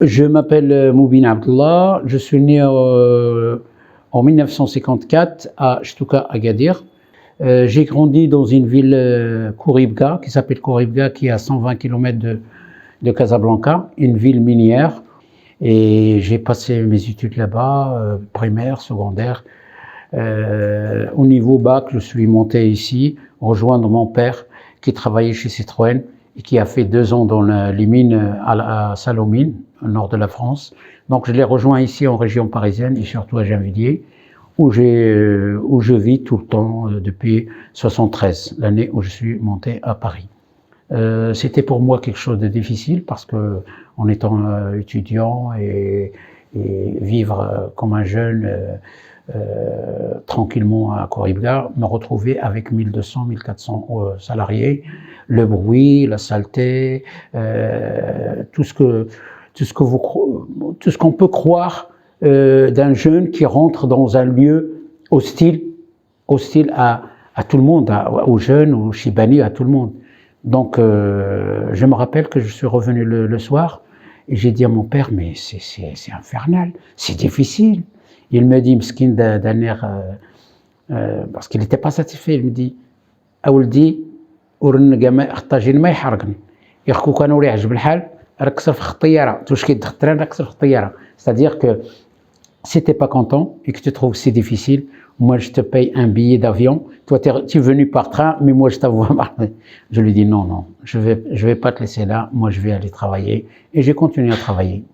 Je m'appelle Moubin Abdallah, je suis né en 1954 à Chtouka, Agadir. J'ai grandi dans une ville Khouribga, qui s'appelle Khouribga, qui est à 120 km de Casablanca, une ville minière. Et j'ai passé mes études là-bas, primaire, secondaire. Au niveau bac, je suis monté ici, rejoindre mon père qui travaillait chez Citroën et qui a fait 2 ans dans les mines à Salomine, au nord de la France. Donc je l'ai rejoint ici en région parisienne et surtout à Gennevilliers, où je vis tout le temps depuis 73, l'année où je suis monté à Paris. C'était pour moi quelque chose de difficile parce que en étant étudiant et vivre comme un jeune tranquillement à Khouribga, me retrouver avec 1200, 1400 salariés, le bruit, la saleté, tout ce qu'on peut croire d'un jeune qui rentre dans un lieu hostile à tout le monde, aux jeunes, aux Chibani, à tout le monde. Donc, je me rappelle que je suis revenu le soir et j'ai dit à mon père, mais c'est infernal, c'est difficile. Il me dit, Mskin d'un air, parce qu'il n'était pas satisfait, il me dit, Aouldi, c'est-à-dire que si tu n'es pas content et que tu trouves que c'est difficile, moi je te paye un billet d'avion, toi tu es venu par train, mais moi je t'envoie par... Je lui dis non, je vais pas te laisser là, moi je vais aller travailler. Et j'ai continué à travailler.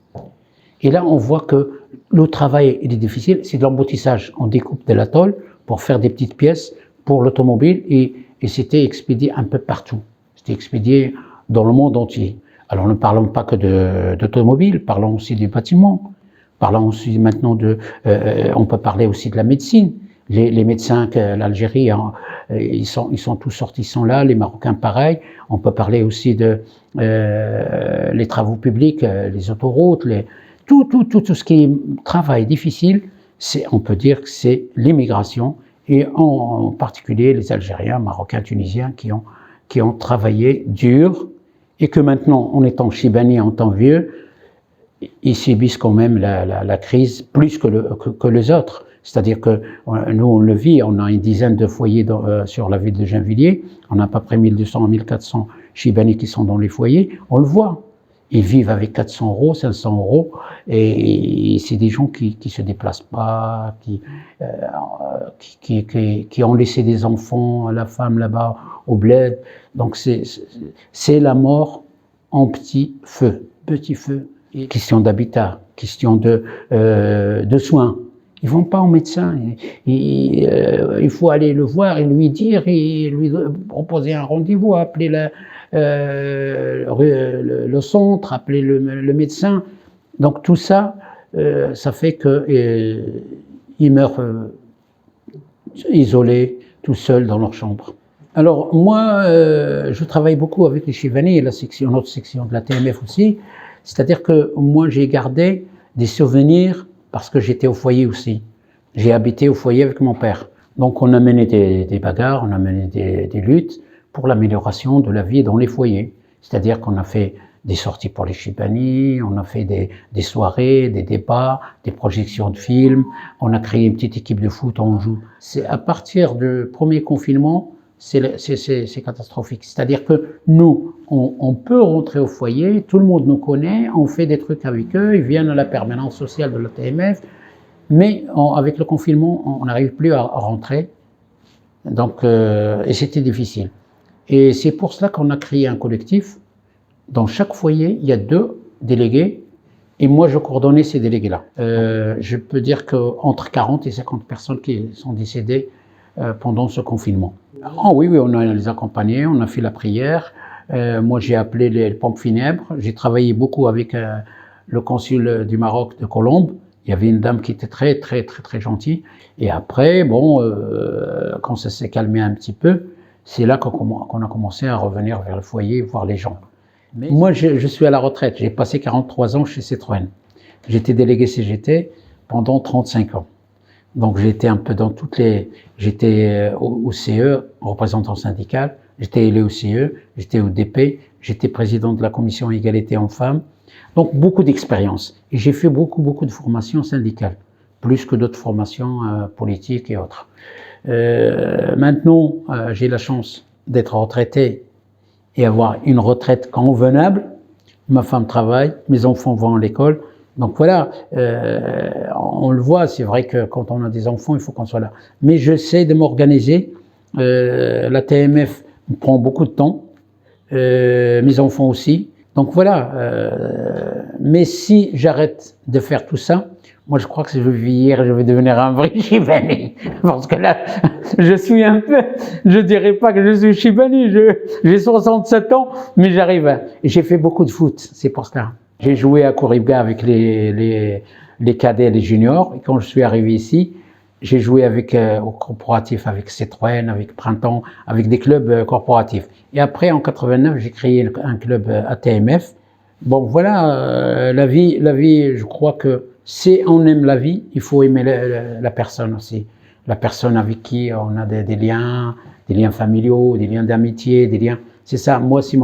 Et là on voit que le travail il est difficile, c'est de l'emboutissage. On découpe de la tôle pour faire des petites pièces pour l'automobile et c'était expédié un peu partout. C'était expédié dans le monde entier. Alors ne parlons pas que d'automobile, parlons aussi des bâtiments. Parlons aussi maintenant on peut parler aussi de la médecine. Les médecins que l'Algérie, ils sont tous sortis, ils sont là, les Marocains pareil. On peut parler aussi de les travaux publics, les autoroutes, tout ce qui est travail difficile, on peut dire que c'est l'immigration et en particulier les Algériens, Marocains, Tunisiens qui ont travaillé dur et que maintenant, en étant chibani, en tant vieux, ils subissent quand même la crise plus que les autres. C'est-à-dire que nous, on le vit, on a une dizaine de foyers sur la ville de Gennevilliers, on a à peu près 1200 à 1400 Chibani qui sont dans les foyers, on le voit. Ils vivent avec 400 euros, 500 euros, et c'est des gens qui se déplacent pas, qui ont laissé des enfants, la femme là-bas au bled. Donc c'est la mort en petit feu. Question d'habitat, question de soins. Ils vont pas au médecin. Il faut aller le voir et lui dire et lui proposer un rendez-vous, appeler le centre, appeler le médecin. Donc tout ça, ça fait que ils meurent isolés, tout seuls dans leur chambre. Alors moi, je travaille beaucoup avec les Chibani et notre section de la TMF aussi. C'est-à-dire que moi, j'ai gardé des souvenirs parce que j'étais au foyer aussi. J'ai habité au foyer avec mon père. Donc, on a mené des bagarres, on a mené des luttes pour l'amélioration de la vie dans les foyers. C'est-à-dire qu'on a fait des sorties pour les Chibani, on a fait des soirées, des débats, des projections de films, on a créé une petite équipe de foot, on joue. C'est à partir du premier confinement, c'est catastrophique. C'est-à-dire que nous, on peut rentrer au foyer, tout le monde nous connaît, on fait des trucs avec eux, ils viennent à la permanence sociale de la TMF, mais avec le confinement, on n'arrive plus à rentrer. Donc, et c'était difficile. Et c'est pour cela qu'on a créé un collectif. Dans chaque foyer, il y a 2 délégués, et moi, je coordonnais ces délégués-là. Je peux dire qu'entre 40 et 50 personnes qui sont décédées pendant ce confinement. Oh oui, on a les accompagnés, on a fait la prière. Moi, j'ai appelé les pompes funèbres. J'ai travaillé beaucoup avec le consul du Maroc de Colombes. Il y avait une dame qui était très gentille. Et après, bon, quand ça s'est calmé un petit peu, c'est là qu'on a commencé à revenir vers le foyer, voir les gens. Mais moi, je suis à la retraite. J'ai passé 43 ans chez Citroën. J'étais délégué CGT pendant 35 ans. Donc j'étais un peu dans j'étais au CE, représentant syndical, j'étais élu au CE, j'étais au DP, j'étais président de la commission égalité hommes-femmes, Donc beaucoup d'expérience. Et j'ai fait beaucoup de formations syndicales, plus que d'autres formations politiques et autres. Maintenant, j'ai la chance d'être retraité et avoir une retraite convenable. Ma femme travaille, mes enfants vont à l'école. Donc voilà, on le voit, c'est vrai que quand on a des enfants, il faut qu'on soit là. Mais j'essaie de m'organiser. La TMF me prend beaucoup de temps, mes enfants aussi. Donc voilà, mais si j'arrête de faire tout ça, moi je crois que si je vieillir, je vais devenir un vrai Chibani. Parce que là, je suis un peu, je dirais pas que je suis Chibani, j'ai 67 ans, mais j'arrive. Et j'ai fait beaucoup de foot, c'est pour cela. J'ai joué à Kouribga avec les cadets et les juniors, et quand je suis arrivé ici, j'ai joué avec au corporatif, avec Citroën, avec Printemps, avec des clubs corporatifs. Et après, en 89, j'ai créé un club ATMF. Bon, voilà, la vie, je crois que si on aime la vie, il faut aimer la personne aussi. La personne avec qui on a des liens familiaux, des liens d'amitié, des liens. C'est ça, moi, c'est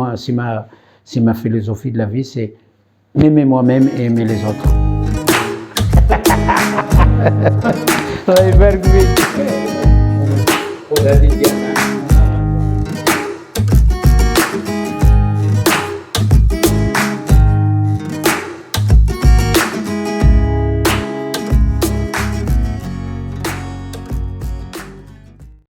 ma philosophie de la vie, c'est aimer moi-même et aimer les autres. الله يبارك فيك.